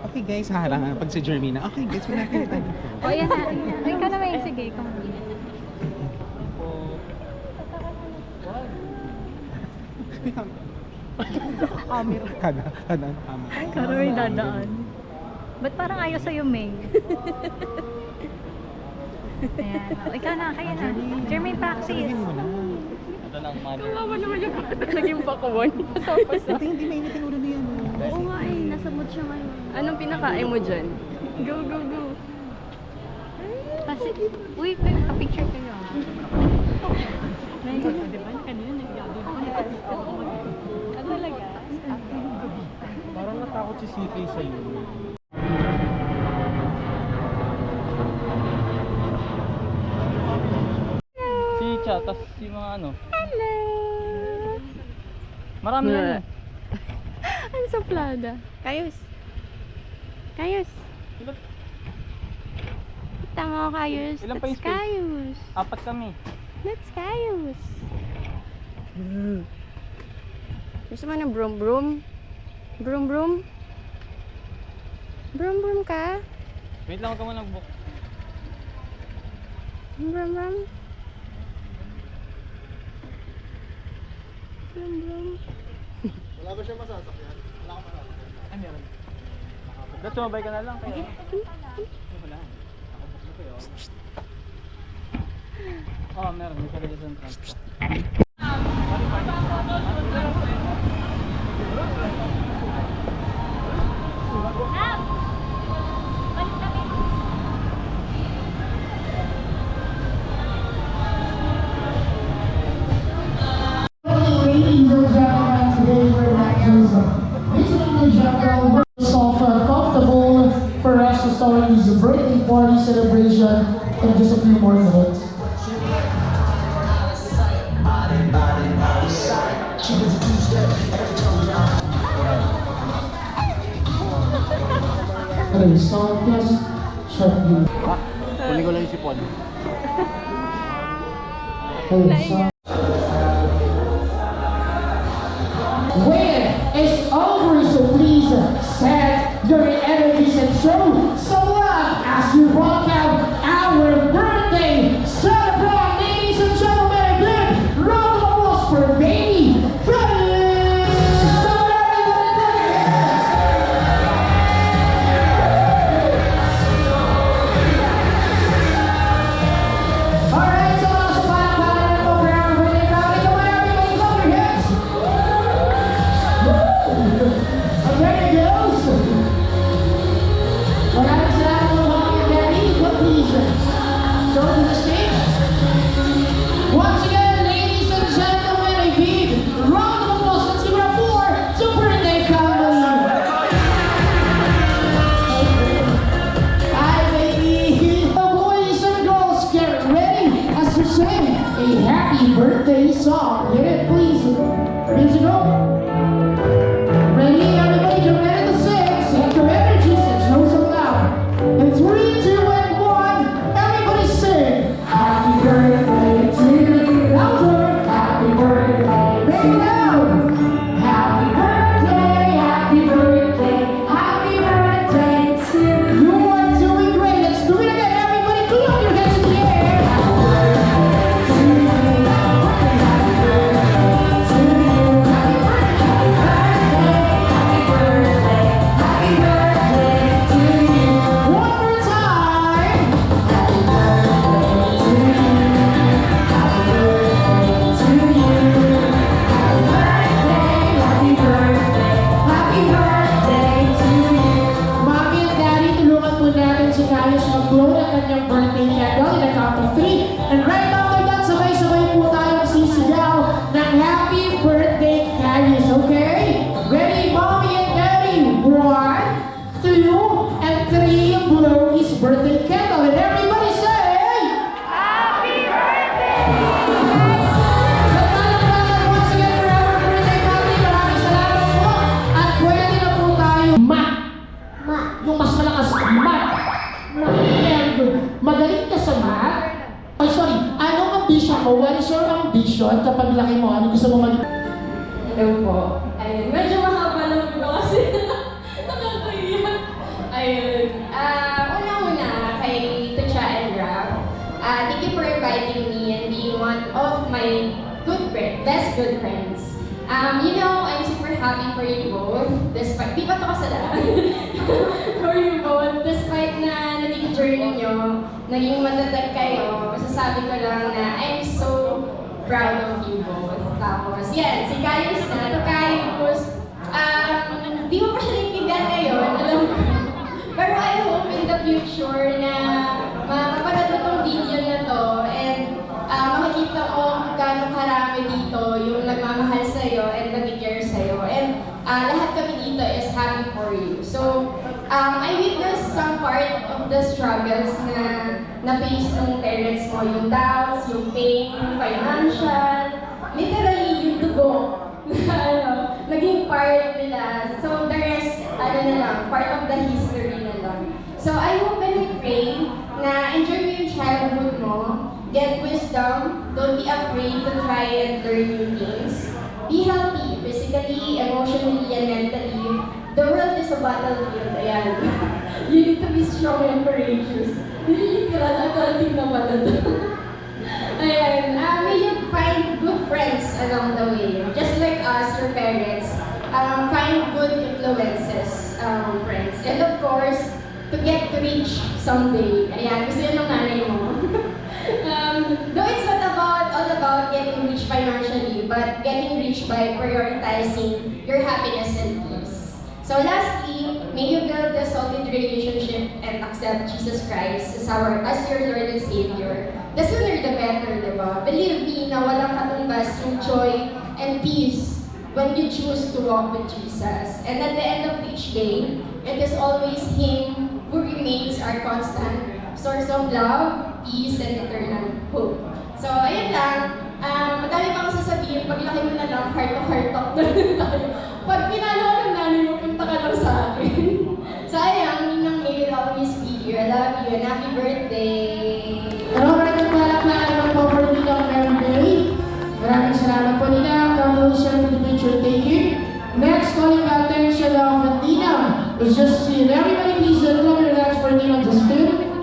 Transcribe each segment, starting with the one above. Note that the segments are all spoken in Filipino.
Okay guys, harang pag si Jermina. Okay guys, wala kayo tayo. O yan na. Ikaw na may sige. Ikaw na. Camera. Kada camera. Karo may dadaan. Ba't parang ayaw sa'yo, May? Ayan. O, ikaw na, kaya na. Jermaine, practice. Sabihin mo na. Ito lang, mother. Kawawa naman yung naging pakuwan. Pasok-pasok. Ito hindi mainitin ulo niya. Oo nga eh, nasa mood siya ngayon. Anong pinakain mo dyan? Go, go, go. Kasi, uy, pa-picture kayo. May di ba? Kanina nag-gabi ko. Ano talaga? Parang natakot si CK sa'yo. Si Cha, tapos yung mga ano. Hello! Marami yan eh. Ang suplada. Kayos. Kayos. Kita mo, Kayos. Ilan pa yung Let's space? Kayos. 4 kami. Let's Kayos. Gusto mo ng broom broom? Broom broom? Broom broom ka? Wait lang, huwag ka muna mag-book. Broom broom? Broom broom? Wala ba siya masasakyan? Wala ka masasakyan. Ay, meron. Dahil sumabay ka na lang. Kaya. Wala. Oo, meron. May sarili sa transport. Ladies and gentlemen, today we're not just visiting the jungle. It's all comfortable for us to start this birthday party celebration in just a few more minutes. Okay, sound test, check you. Kunin ko lang yung sipon. Okay, sound. When it's over, so please set your energies and show some love as we walk out our birthday celebrate, ladies and gentlemen. Again, round of applause for baby Freddie. So all right, so also para po for our birthday family. Come on, everybody, clap your hands. And there it goes. Maraming salamat po mga Daddy. What please? Go to the stage. Once again, ladies and gentlemen, a big round of applause. Let's give it up for the birthday family. Hi, baby. Boys and girls, get ready as we sing a happy birthday song. Hit it, please. Ready to go? Ready, everybody, get ready to sing. Set your energies and show some love. In 3, 2, and 1, everybody sing. Happy birthday to you. Louder. Happy birthday. Make it loud. Happy birthday, happy birthday, happy birthday to you. You are doing great. Let's do it again. Everybody, put up your hands in the air. Happy birthday to you. Happy birthday to you. Happy birthday, happy birthday to you. One more time. Happy birthday to you. Happy birthday to you. Happy birthday, happy birthday to you. Mommy and Daddy, tulungan po natin si Kayos mag-blow ng kanyang birthday candle in a count of 3. And right after that, sabay-sabay po tayong sisigaw ng happy birthday, Kayos, okay? Ready, Mommy and Daddy? 1, 2, and 3. Blow his birthday candle. And everybody say, Happy birthday! Once again for our birthday party. Maraming salamat po. At pwede na po tayo yung mas malakas. Very good. Magaling ka sa math? Oh, sorry. Anong ambition mo? What is your ambition kapag laki mo? Ano gusto mo maging? Hello po. Ayun, medyo mahaba lang po kasi nakakaiyak. good friends. I'm super happy for you both, despite, di ba ito kasalaan? For you both, despite na naging journey nyo, naging matatag kayo, masasabi ko lang na I'm so proud of you both. Tapos, yan, si Kaius na, ito Kaius, di mo pa siya naiintindihan ngayon, alam ko. Pero I hope in the future na mapapanood mo tong video na to and makikita mo kung gaano karami dito yung nagmamahal sa'yo and nag-care sa'yo. And lahat kami dito is happy for you. So, I witnessed some part of the struggles na face ng parents mo. Yung doubts, yung pain, yung financial, literally yung dugo. Naging part nila. So, the rest, part of the history na lang. So, I hope and I pray na enjoy mo yung childhood mo, get wisdom, don't be afraid to try and learn new things. Be healthy, physically, emotionally, and mentally. The world is a battlefield, ayan. You need to be strong and courageous. Literal, adulting na pala to. Ayan, may you find good friends along the way. Just like us, your parents, find good influences, friends. And of course, to get rich someday. Ayan, gusto yun ng nanay mo. Though it's not all about getting rich financially, but getting rich by prioritizing your happiness and peace. So lastly, may you build a solid relationship and accept Jesus Christ as your Lord and Savior. The sooner the better, diba? Believe me na walang katumbas yung joy and peace when you choose to walk with Jesus. And at the end of each day, it is always Him who remains our constant source of love, peace, and eternal hope. So, ayun lang. Madami pa ako sasabihin. Paglaki mo na lang, heart-to-heart talk na rin tayo. Pag pinalo ko ng nanay mo, punta ka lang sa akin. So, ayun, Ninang May will always be here. I love you and happy birthday! Maraming palakpakan po for Ninang Mary. Maraming salamat po Ninang. Congratulations for the picture taking. Next, calling the attention of Ninang is Justin. Everybody please welcome your hands for Ninang Justin.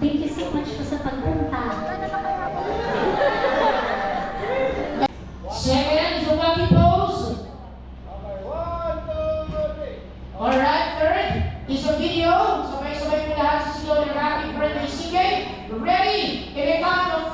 Thank you so much po sa pagpunta. Second is a lucky pose. Okay, 1, 2, 3. Alright, third is a video. Sabay-sabay po lahat sa sigaw ng happy birthday, CK. Ready? In a count of